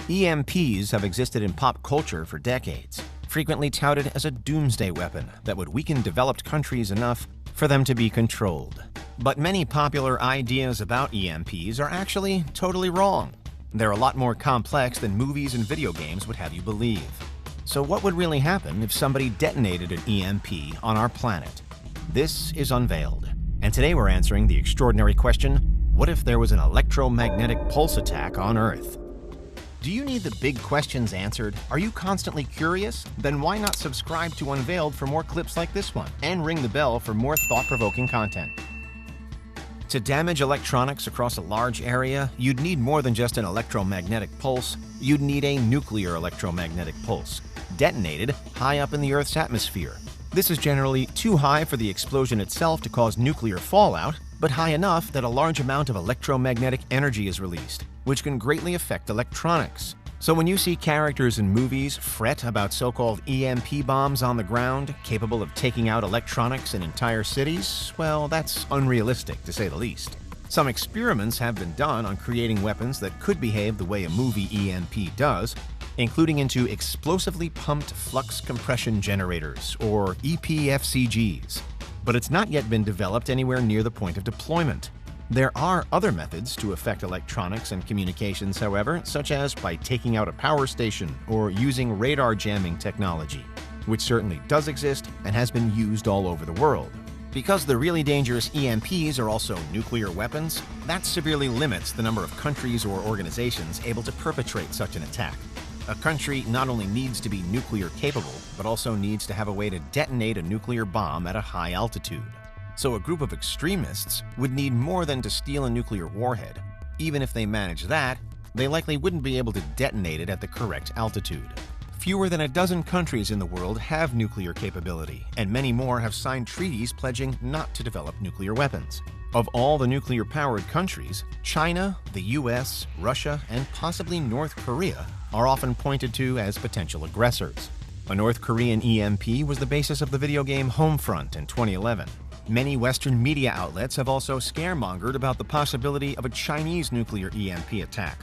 EMPs have existed in pop culture for decades, frequently touted as a doomsday weapon that would weaken developed countries enough for them to be controlled. But many popular ideas about EMPs are actually totally wrong. They're a lot more complex than movies and video games would have you believe. So what would really happen if somebody detonated an EMP on our planet? This is Unveiled, and today we're answering the extraordinary question, what if there was an electromagnetic pulse attack on Earth? Do you need the big questions answered? Are you constantly curious? Then why not subscribe to Unveiled for more clips like this one, and ring the bell for more thought-provoking content. To damage electronics across a large area, you'd need more than just an electromagnetic pulse. You'd need a nuclear electromagnetic pulse, detonated high up in the Earth's atmosphere. This is generally too high for the explosion itself to cause nuclear fallout, but high enough that a large amount of electromagnetic energy is released, which can greatly affect electronics. So when you see characters in movies fret about so-called EMP bombs on the ground, capable of taking out electronics in entire cities, well, that's unrealistic, to say the least. Some experiments have been done on creating weapons that could behave the way a movie EMP does, including into explosively pumped flux compression generators, or EPFCGs. But it's not yet been developed anywhere near the point of deployment. There are other methods to affect electronics and communications, however, such as by taking out a power station or using radar jamming technology, which certainly does exist and has been used all over the world. Because the really dangerous EMPs are also nuclear weapons, that severely limits the number of countries or organizations able to perpetrate such an attack. A country not only needs to be nuclear capable, but also needs to have a way to detonate a nuclear bomb at a high altitude. So a group of extremists would need more than to steal a nuclear warhead. Even if they manage that, they likely wouldn't be able to detonate it at the correct altitude. Fewer than a dozen countries in the world have nuclear capability, and many more have signed treaties pledging not to develop nuclear weapons. Of all the nuclear-powered countries, China, the US, Russia, and possibly North Korea are often pointed to as potential aggressors. A North Korean EMP was the basis of the video game Homefront in 2011. Many Western media outlets have also scaremongered about the possibility of a Chinese nuclear EMP attack.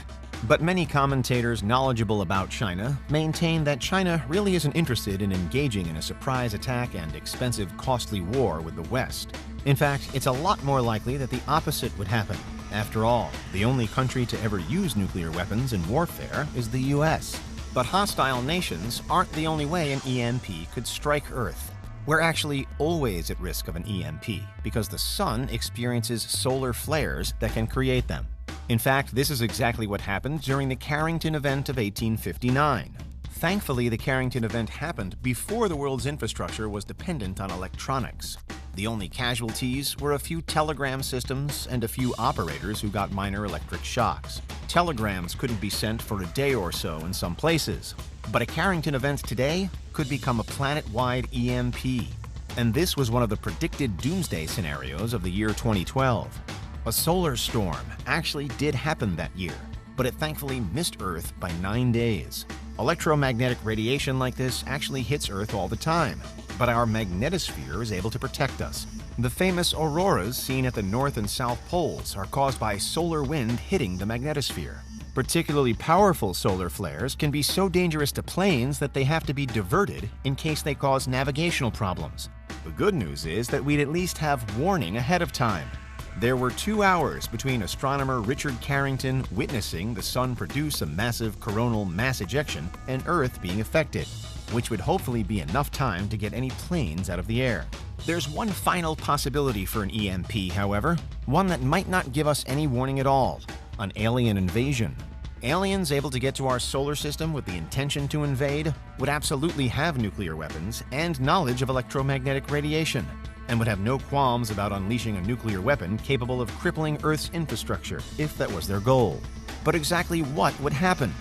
But many commentators knowledgeable about China maintain that China really isn't interested in engaging in a surprise attack and expensive, costly war with the West. In fact, it's a lot more likely that the opposite would happen. After all, the only country to ever use nuclear weapons in warfare is the US. But hostile nations aren't the only way an EMP could strike Earth. We're actually always at risk of an EMP because the sun experiences solar flares that can create them. In fact, this is exactly what happened during the Carrington event of 1859. Thankfully, the Carrington event happened before the world's infrastructure was dependent on electronics. The only casualties were a few telegram systems and a few operators who got minor electric shocks. Telegrams couldn't be sent for a day or so in some places. But a Carrington event today could become a planet-wide EMP. And this was one of the predicted doomsday scenarios of the year 2012. A solar storm actually did happen that year, but it thankfully missed Earth by 9 days. Electromagnetic radiation like this actually hits Earth all the time, but our magnetosphere is able to protect us. The famous auroras seen at the North and South Poles are caused by solar wind hitting the magnetosphere. Particularly powerful solar flares can be so dangerous to planes that they have to be diverted in case they cause navigational problems. The good news is that we'd at least have warning ahead of time. There were 2 hours between astronomer Richard Carrington witnessing the sun produce a massive coronal mass ejection and Earth being affected, which would hopefully be enough time to get any planes out of the air. There's one final possibility for an EMP, however, one that might not give us any warning at all: an alien invasion. Aliens able to get to our solar system with the intention to invade would absolutely have nuclear weapons and knowledge of electromagnetic radiation, and would have no qualms about unleashing a nuclear weapon capable of crippling Earth's infrastructure if that was their goal. But exactly what would happen?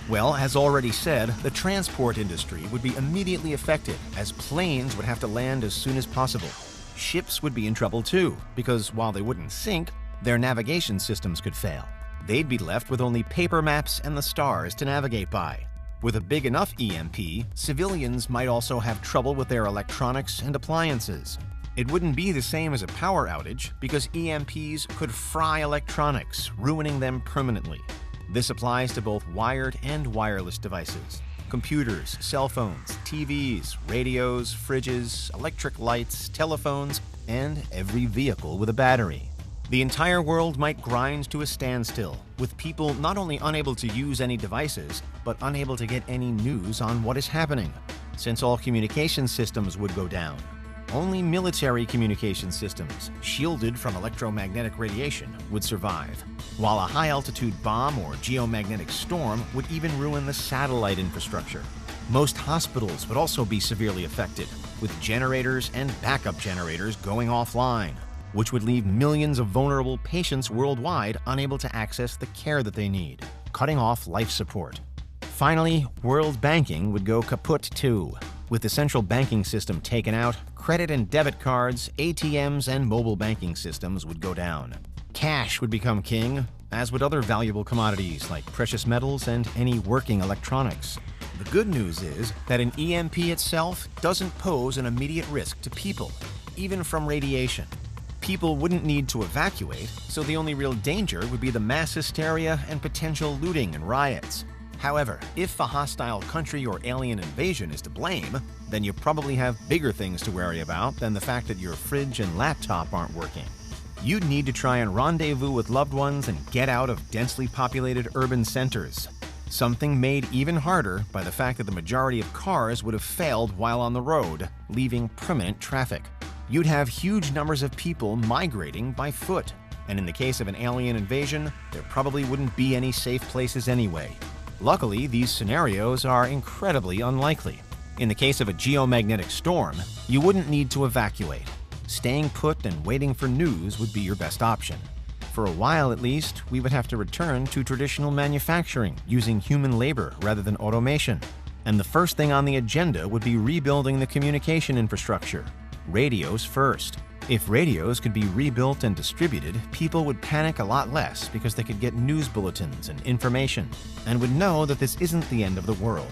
Well, as already said, the transport industry would be immediately affected, as planes would have to land as soon as possible. Ships would be in trouble too, because while they wouldn't sink, their navigation systems could fail. They'd be left with only paper maps and the stars to navigate by. With a big enough EMP, civilians might also have trouble with their electronics and appliances. It wouldn't be the same as a power outage because EMPs could fry electronics, ruining them permanently. This applies to both wired and wireless devices. Computers, cell phones, TVs, radios, fridges, electric lights, telephones, and every vehicle with a battery. The entire world might grind to a standstill, with people not only unable to use any devices, but unable to get any news on what is happening, since all communication systems would go down. Only military communication systems, shielded from electromagnetic radiation, would survive, while a high-altitude bomb or geomagnetic storm would even ruin the satellite infrastructure. Most hospitals would also be severely affected, with generators and backup generators going offline, which would leave millions of vulnerable patients worldwide unable to access the care that they need, cutting off life support. Finally, world banking would go kaput too. With the central banking system taken out, credit and debit cards, ATMs, and mobile banking systems would go down. Cash would become king, as would other valuable commodities like precious metals and any working electronics. The good news is that an EMP itself doesn't pose an immediate risk to people, even from radiation. People wouldn't need to evacuate, so the only real danger would be the mass hysteria and potential looting and riots. However, if a hostile country or alien invasion is to blame, then you probably have bigger things to worry about than the fact that your fridge and laptop aren't working. You'd need to try and rendezvous with loved ones and get out of densely populated urban centers. Something made even harder by the fact that the majority of cars would have failed while on the road, leaving permanent traffic. You'd have huge numbers of people migrating by foot, and in the case of an alien invasion, there probably wouldn't be any safe places anyway. Luckily, these scenarios are incredibly unlikely. In the case of a geomagnetic storm, you wouldn't need to evacuate. Staying put and waiting for news would be your best option. For a while at least, we would have to return to traditional manufacturing using human labor rather than automation. And the first thing on the agenda would be rebuilding the communication infrastructure. Radios first. If radios could be rebuilt and distributed, people would panic a lot less because they could get news bulletins and information, and would know that this isn't the end of the world.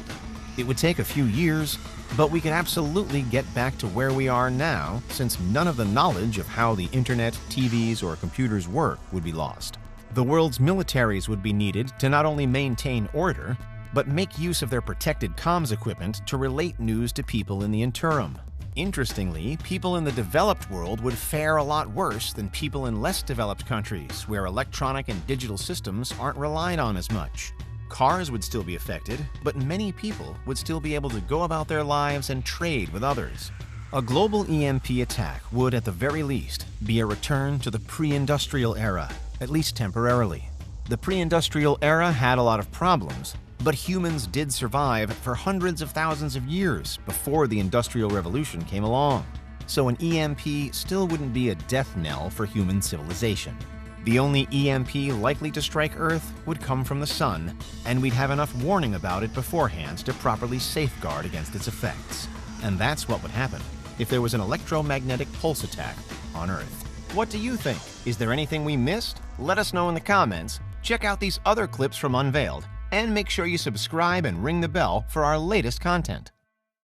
It would take a few years, but we could absolutely get back to where we are now, since none of the knowledge of how the internet, TVs, or computers work would be lost. The world's militaries would be needed to not only maintain order, but make use of their protected comms equipment to relate news to people in the interim. Interestingly, people in the developed world would fare a lot worse than people in less developed countries, where electronic and digital systems aren't relied on as much. Cars would still be affected, but many people would still be able to go about their lives and trade with others. A global EMP attack would, at the very least, be a return to the pre-industrial era, at least temporarily. The pre-industrial era had a lot of problems, but humans did survive for hundreds of thousands of years before the Industrial Revolution came along. So an EMP still wouldn't be a death knell for human civilization. The only EMP likely to strike Earth would come from the sun, and we'd have enough warning about it beforehand to properly safeguard against its effects. And that's what would happen if there was an electromagnetic pulse attack on Earth. What do you think? Is there anything we missed? Let us know in the comments. Check out these other clips from Unveiled, and make sure you subscribe and ring the bell for our latest content.